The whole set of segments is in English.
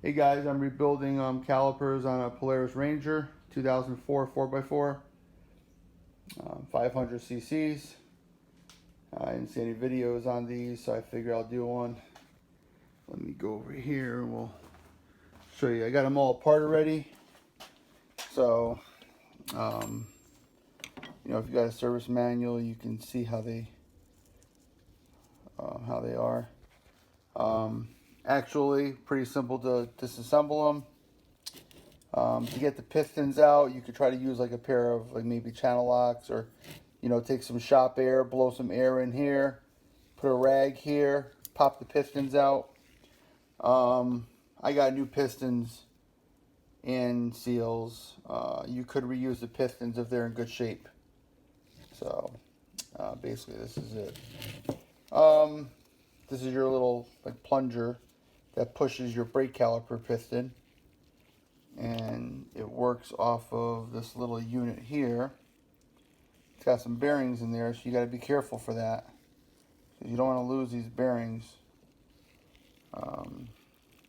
Hey guys, I'm rebuilding calipers on a Polaris Ranger 2004 4x4, 500 cc's. I didn't see any videos on these, so I figure I'll do one. Let me go over here and we'll show you. I got them all apart already. So, if you got a service manual, you can see how they are. Actually, pretty simple to disassemble them. To get the pistons out, you could try to use like a pair of like maybe channel locks, or take some shop air, blow some air in here, put a rag here, pop the pistons out. I got new pistons and seals. You could reuse the pistons if they're in good shape. So basically this is it. This is your little like plunger that pushes your brake caliper piston, and it works off of this little unit here. It's got some bearings in there, so you got to be careful for that, because you don't want to lose these bearings.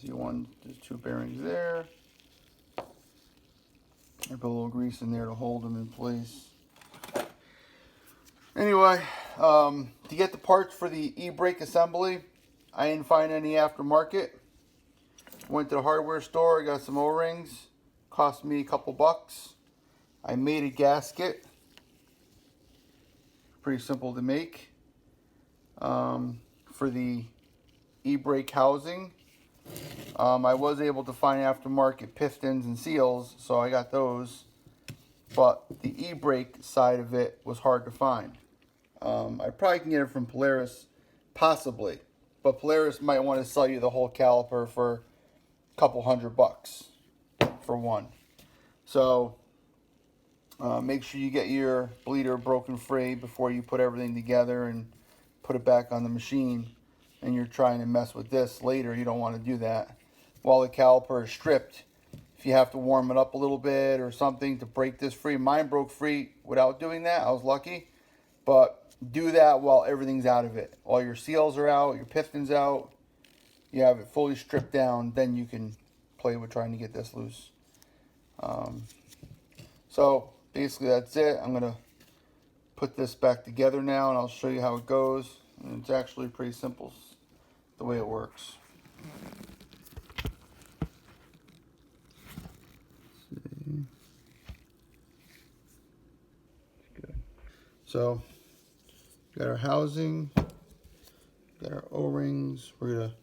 There's two bearings there. I put a little grease in there to hold them in place. Anyway, to get the parts for the e-brake assembly, I didn't find any aftermarket. Went to the hardware store, I got some O-rings. Cost me a couple bucks. I made a gasket. Pretty simple to make. For the e-brake housing, I was able to find aftermarket pistons and seals, so I got those. But the e-brake side of it was hard to find. I probably can get it from Polaris, possibly. But Polaris might want to sell you the whole caliper for a couple $100 for one. So make sure you get your bleeder broken free before you put everything together and put it back on the machine. And you're trying to mess with this later, you don't want to do that. While the caliper is stripped, if you have to warm it up a little bit or something to break this free. Mine broke free without doing that. I was lucky. But do that while everything's out of it. All your seals are out, your pistons out. You have it fully stripped down, then you can play with trying to get this loose. So basically that's it. I'm going to put this back together now, and I'll show you how it goes. And it's actually pretty simple the way it works. Good. So got our housing, got our O-rings. We're going to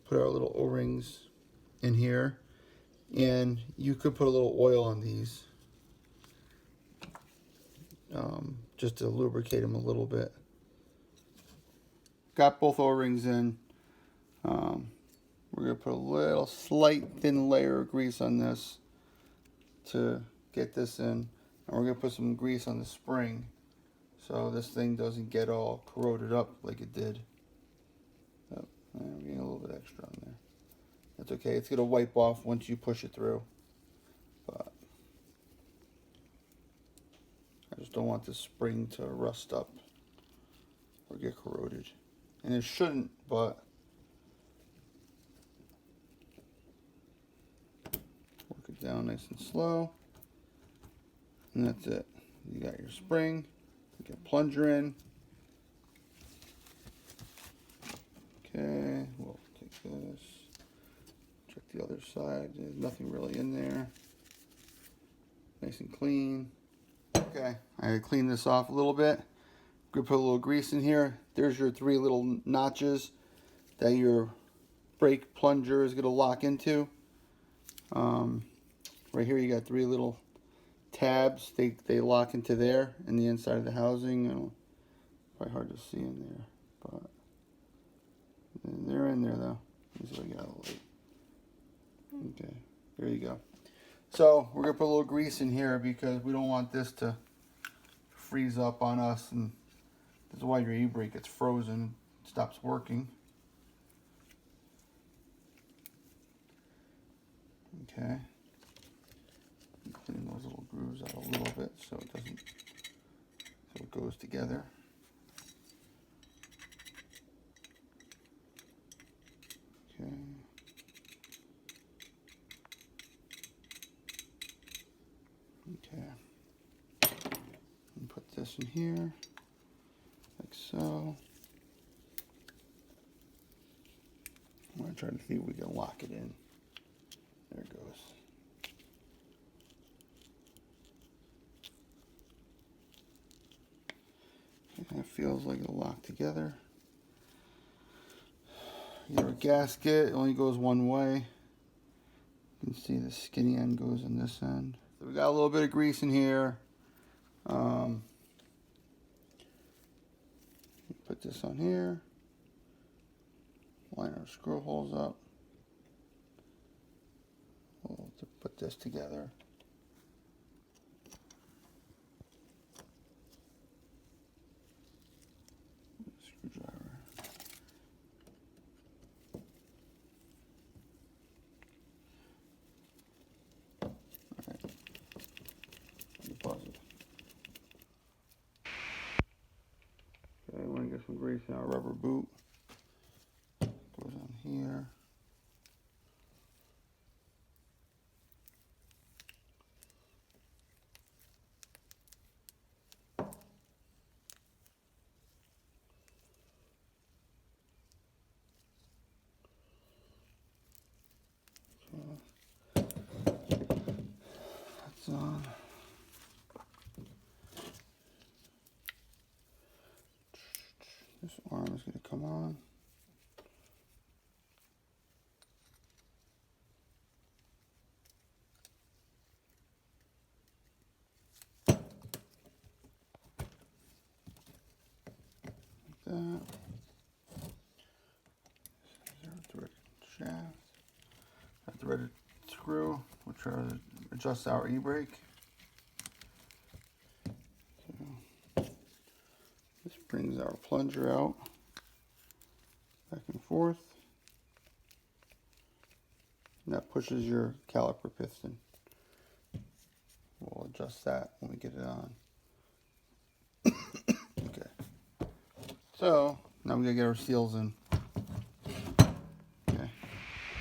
put our little O-rings in here, and you could put a little oil on these just to lubricate them a little bit. Got both O-rings in. We're going to put a little slight thin layer of grease on this to get this in, and we're going to put some grease on the spring so this thing doesn't get all corroded up like it did. Oh, we're getting a little bit extra on there. That's okay. It's going to wipe off once you push it through. But I just don't want the spring to rust up or get corroded. And it shouldn't, but work it down nice and slow. And that's it. You got your spring. You get plunger in. Okay, we'll take this. Check the other side. There's nothing really in there. Nice and clean. Okay, I gotta clean this off a little bit. I'm gonna put a little grease in here. There's your 3 little notches that your brake plunger is gonna lock into. Right here you got 3 little tabs. They lock into there in the inside of the housing. Probably hard to see in there, but they're in there though. Let me see if I get out of the light. Okay, there you go. So we're gonna put a little grease in here because we don't want this to freeze up on us, and this is why your e-brake gets frozen, stops working. Okay. Clean those little grooves out a little bit so it goes together. Okay. this in here, like so. I'm going to try to see if we can lock it in. There it goes. And it feels like it'll lock together. Your gasket only goes one way. You can see the skinny end goes in this end. So we got a little bit of grease in here. Put this on here. Line our screw holes up. We'll put this together. Screwdriver. Alright. Pause it. Okay, I want to get some grease in our rubber boot. Goes on here. That's on. This arm is going to come on. Like that. There's our threaded shaft. A threaded screw, which adjusts our e-brake. So this brings our plunger out, back and forth. And that pushes your caliper piston. We'll adjust that when we get it on. Okay. So now we gotta get our seals in. Okay.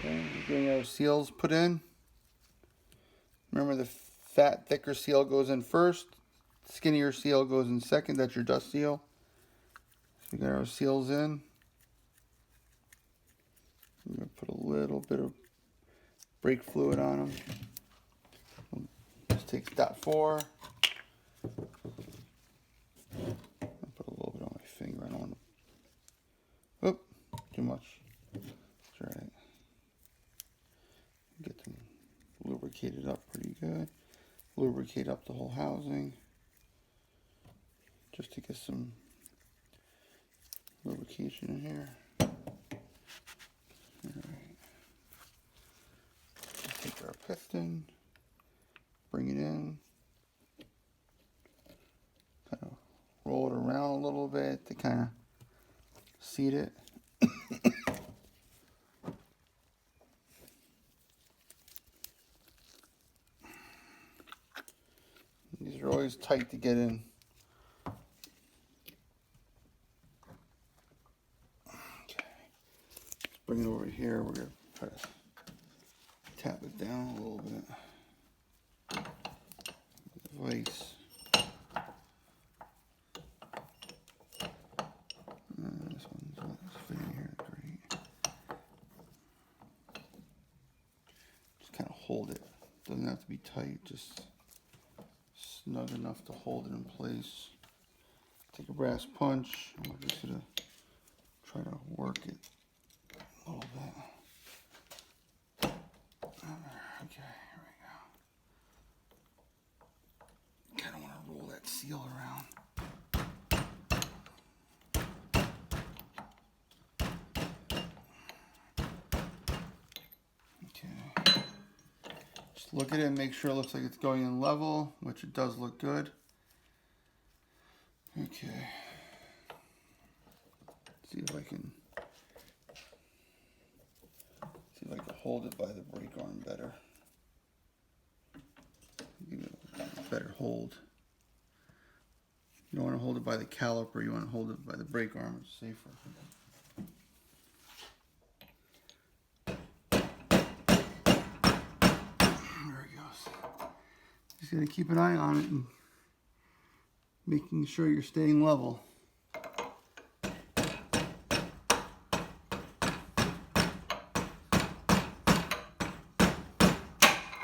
We're getting our seals put in. Remember, the fat, thicker seal goes in first. Skinnier seal goes in second. That's your dust seal. So we got our seals in. I'm going to put a little bit of brake fluid on them. Just take dot 4. I'll put a little bit on my finger. I don't want to. Oop, too much. That's right. Get them lubricated up pretty good. Lubricate up the whole housing. Just to get some lubrication in here. Alright. Take our piston, bring it in, kind of roll it around a little bit to kind of seat it. These are always tight to get in. Okay, let's bring it over here. We're going to try to tap it down a little bit. Vice. This one's not fitting here. Great. Just kind of hold it. Doesn't have to be tight. Just snug enough to hold it in place. Take a brass punch. I'm just gonna try to work it a little bit. Okay, here we go. Kind of want to roll that seal around. Okay. Just look at it and make sure it looks like it's going in level, which it does look good. Okay. See if I can hold it by the brake arm better. Give it a better hold. You don't want to hold it by the caliper, you want to hold it by the brake arm, it's safer. There it goes. Just gotta keep an eye on it and make sure it looks like it's going in level, which it does look good. Okay. making sure you're staying level.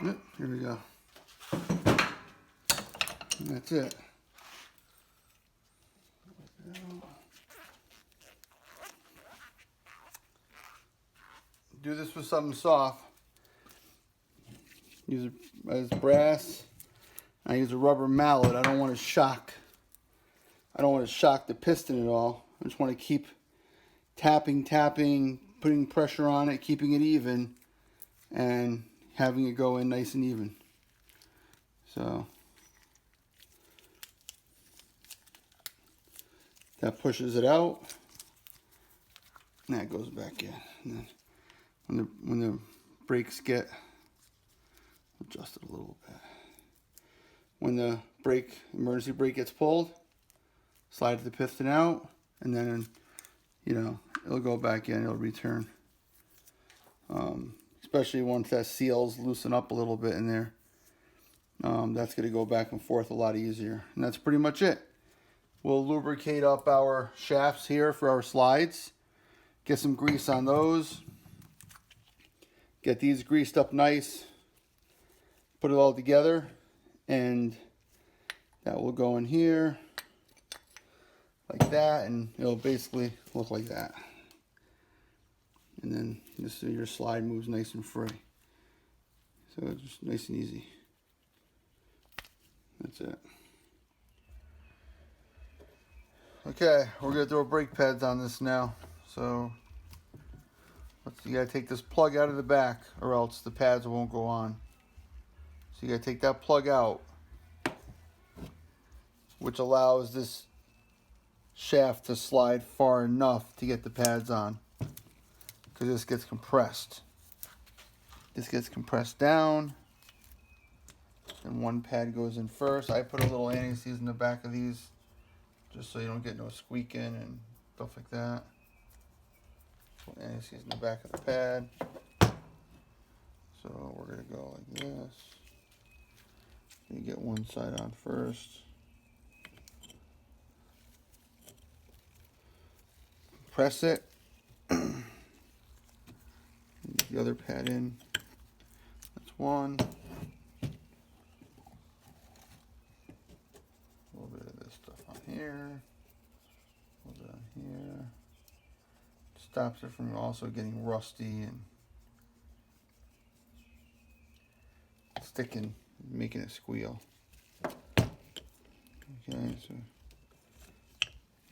Yep, here we go. And that's it. Do this with something soft. Use it as brass. I use a rubber mallet. I don't want to shock. I don't want to shock the piston at all. I just want to keep tapping, putting pressure on it, keeping it even, and having it go in nice and even. So that pushes it out. And that goes back in. And then when the brakes get adjusted a little bit. When the emergency brake gets pulled, slide the piston out, and then, you know, it'll go back in, it'll return. Especially once that seals loosen up a little bit in there. That's going to go back and forth a lot easier. And that's pretty much it. We'll lubricate up our shafts here for our slides. Get some grease on those. Get these greased up nice. Put it all together. And that will go in here. Like that. And it'll basically look like that. And then this your slide moves nice and free. So it's just nice and easy. That's it. Okay, we're gonna throw brake pads on this now. So you gotta take this plug out of the back or else the pads won't go on. So you gotta take that plug out, which allows this shaft to slide far enough to get the pads on. Because this gets compressed. This gets compressed down. And one pad goes in first. I put a little anti-seize in the back of these just so you don't get no squeaking and stuff like that. Put anti-seize in the back of the pad. So we're going to go like this. You get one side on first. Press it. Get the other pad in. That's one. A little bit of this stuff on here. A little bit on here. Stops it from also getting rusty and sticking, making it squeal. Okay, so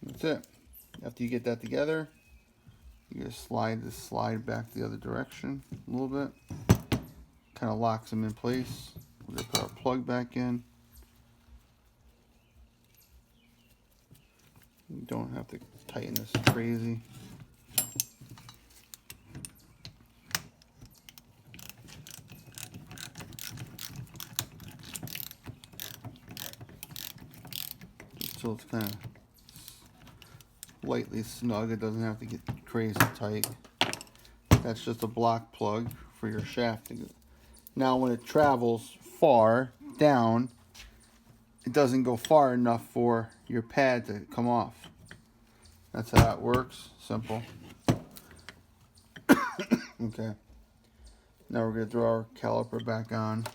that's it. After you get that together, you just slide this slide back the other direction a little bit. Kind of locks them in place. We're going to put our plug back in. You don't have to tighten this crazy. Just so it's kind of lightly snug. It doesn't have to get crazy tight. That's just a block plug for your shaft. Now when it travels far down, it doesn't go far enough for your pad to come off. That's how it works. Simple. Okay. Now we're going to throw our caliper back on.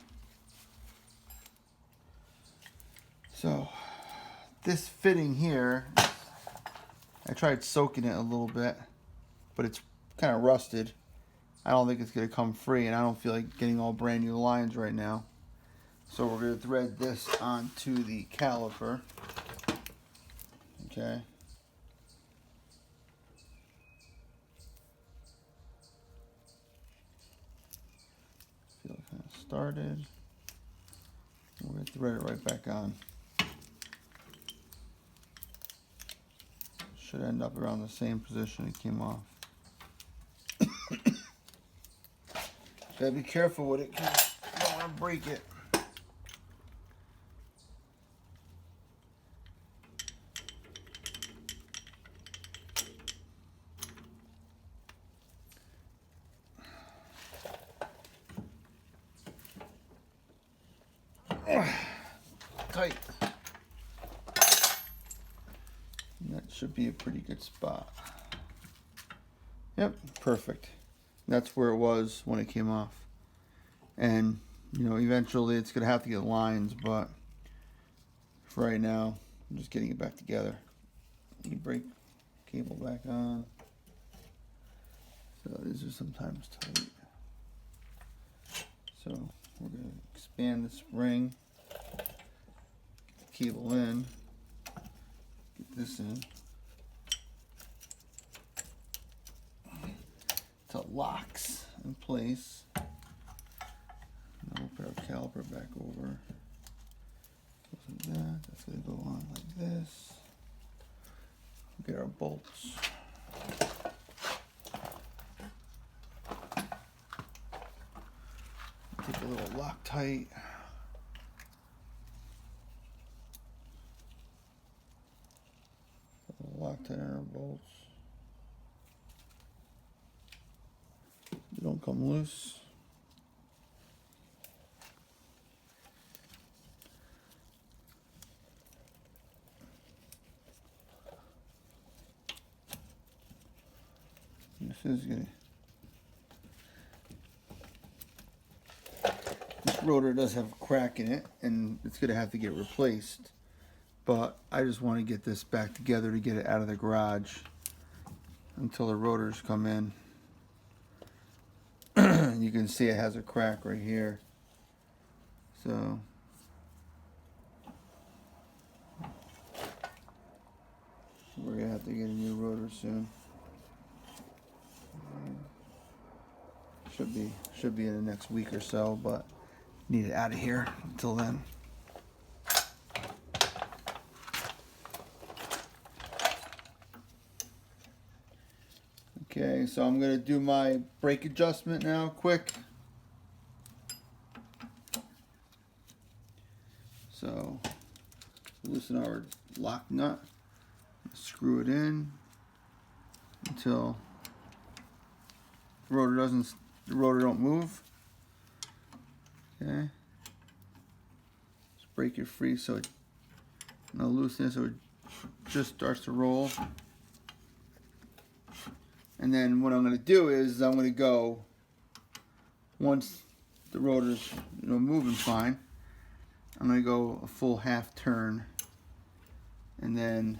So this fitting here, I tried soaking it a little bit, but it's kind of rusted. I don't think it's going to come free, and I don't feel like getting all brand new lines right now. So we're going to thread this onto the caliper. Okay. Feel it kind of started. We're going to thread it right back on. Should end up around the same position it came off. Gotta be careful with it because you don't want to break it. Tight. should be a pretty good spot. Yep, perfect. That's where it was when it came off. And, you know, eventually it's going to have to get lines, but for right now, I'm just getting it back together. E-brake cable back on. So these are sometimes tight. So we're going to expand the spring, get the cable in, get this in. Till it locks in place. Now we'll put our caliper back over. Goes like that. That's going to go on like this. Get our bolts. Take a little Loctite. Put a Loctite on our bolts. They don't come loose. This is gonna. This rotor does have a crack in it, and it's gonna have to get replaced. But I just want to get this back together to get it out of the garage until the rotors come in. You can see it has a crack right here. So we're gonna have to get a new rotor soon. Should be in the next week or so, but need it out of here until then. Okay, so I'm gonna do my brake adjustment now, quick. So loosen our lock nut, screw it in until the rotor don't move. Okay, just break it free so it no loosen, so it just starts to roll. And then what I'm going to do is I'm going to go, once the rotor's moving fine, I'm going to go a full half turn, and then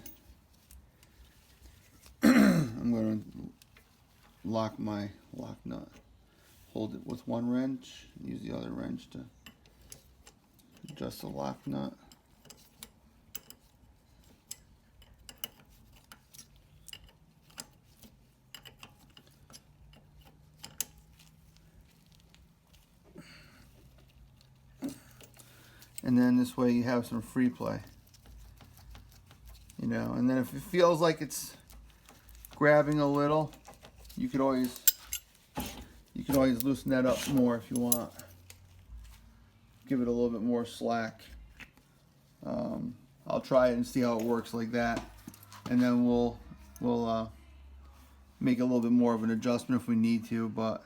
I'm going to lock my lock nut. Hold it with one wrench, use the other wrench to adjust the lock nut. And then this way you have some free play, and then if it feels like it's grabbing a little, you could always loosen that up more if you want. Give it a little bit more slack. I'll try it and see how it works like that, and then we'll make a little bit more of an adjustment if we need to, but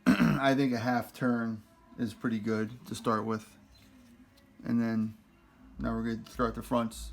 I think a half turn is pretty good to start with. And then now we're going to start the fronts.